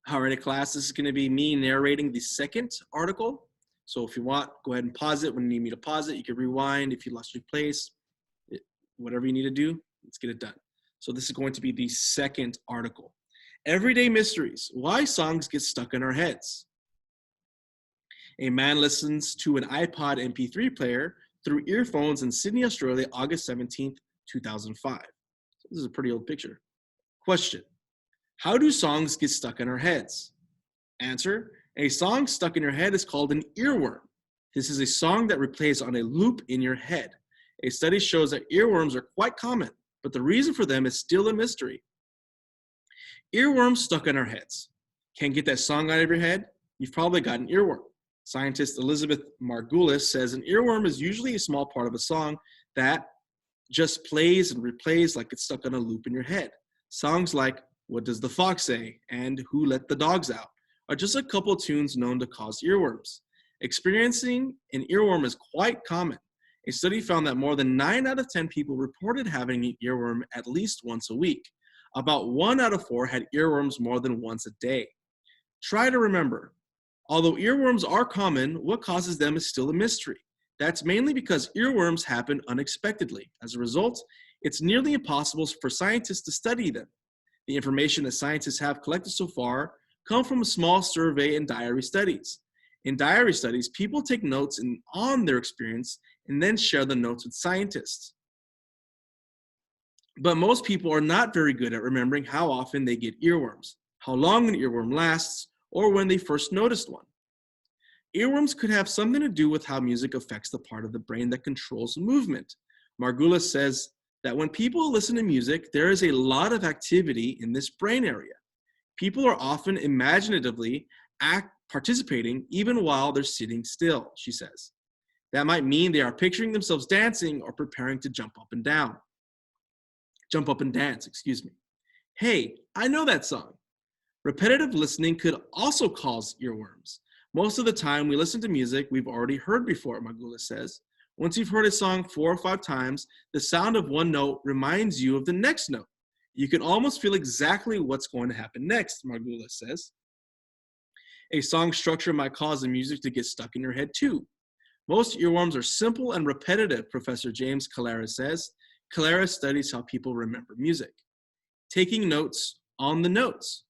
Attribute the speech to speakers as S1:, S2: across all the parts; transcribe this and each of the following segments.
S1: Alright, class, this is going to be me narrating the second article. So if you want, go ahead and pause it. When you need me to pause it, you can rewind. If you lost your place, whatever you need to do, let's get it done. So this is going to be the second article. Everyday mysteries. Why songs get stuck in our heads. A man listens to an iPod MP3 player through earphones in Sydney, Australia, August 17th, 2005. So this is a pretty old picture. Question. How do songs get stuck in our heads? Answer, a song stuck in your head is called an earworm. This is a song that replays on a loop in your head. A study shows that earworms are quite common, but the reason for them is still a mystery. Earworms stuck in our heads. Can't get that song out of your head? You've probably got an earworm. Scientist Elizabeth Margulis says an earworm is usually a small part of a song that just plays and replays like it's stuck on a loop in your head. Songs like What Does the Fox Say and Who Let the Dogs Out are just a couple tunes known to cause earworms. Experiencing an earworm is quite common. A study found that more than 9 out of 10 people reported having an earworm at least once a week. About 1 out of 4 had earworms more than once a day. Try to remember, although earworms are common, what causes them is still a mystery. That's mainly because earworms happen unexpectedly. As a result, it's nearly impossible for scientists to study them. The information that scientists have collected so far come from a small survey and diary studies. In diary studies, people take notes on their experience and then share the notes with scientists. But most people are not very good at remembering how often they get earworms, how long an earworm lasts, or when they first noticed one. Earworms could have something to do with how music affects the part of the brain that controls movement. Margulis says that when people listen to music, there is a lot of activity in this brain area. People are often imaginatively participating even while they're sitting still, she says. That might mean they are picturing themselves dancing or preparing to jump up and dance. Hey, I know that song. Repetitive listening could also cause earworms. Most of the time we listen to music we've already heard before, Margulis says. Once you've heard a song 4 or 5 times, the sound of one note reminds you of the next note. You can almost feel exactly what's going to happen next, Margulis says. A song structure might cause the music to get stuck in your head too. Most earworms are simple and repetitive, Professor James Calaris says. Calaris studies how people remember music. Taking notes on the notes.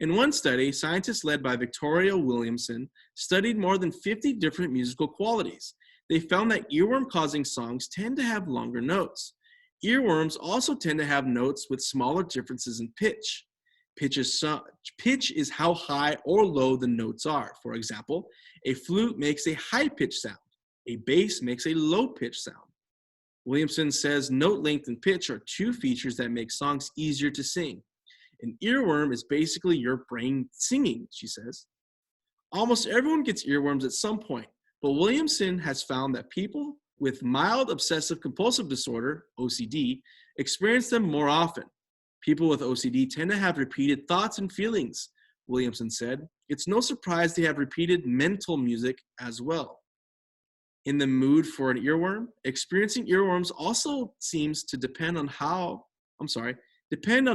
S1: In one study, scientists led by Victoria Williamson studied more than 50 different musical qualities. They found that earworm-causing songs tend to have longer notes. Earworms also tend to have notes with smaller differences in pitch. Pitch is how high or low the notes are. For example, a flute makes a high-pitched sound. A bass makes a low-pitched sound. Williamson says note length and pitch are 2 features that make songs easier to sing. An earworm is basically your brain singing, she says. Almost everyone gets earworms at some point, but Williamson has found that people with mild obsessive-compulsive disorder, OCD, experience them more often. People with OCD tend to have repeated thoughts and feelings, Williamson said. It's no surprise they have repeated mental music as well. In the mood for an earworm, experiencing earworms also seems to depend on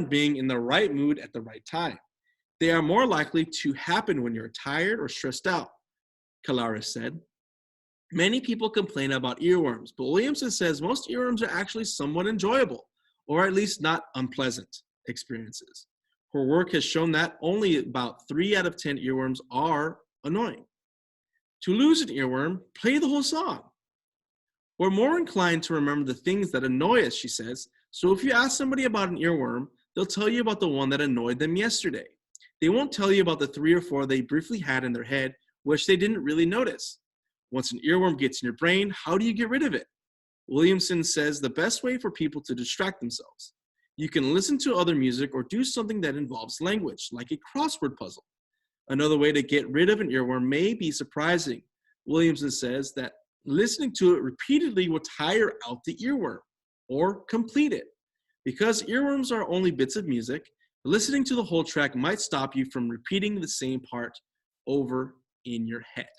S1: being in the right mood at the right time. They are more likely to happen when you're tired or stressed out, Calaris said. Many people complain about earworms, but Williamson says most earworms are actually somewhat enjoyable, or at least not unpleasant experiences. Her work has shown that only about 3 out of 10 earworms are annoying. To lose an earworm, play the whole song. We're more inclined to remember the things that annoy us, she says. So if you ask somebody about an earworm, they'll tell you about the one that annoyed them yesterday. They won't tell you about the 3 or 4 they briefly had in their head, which they didn't really notice. Once an earworm gets in your brain, how do you get rid of it? Williamson says the best way for people to distract themselves. You can listen to other music or do something that involves language, like a crossword puzzle. Another way to get rid of an earworm may be surprising. Williamson says that listening to it repeatedly will tire out the earworm or complete it. Because earworms are only bits of music, listening to the whole track might stop you from repeating the same part over in your head.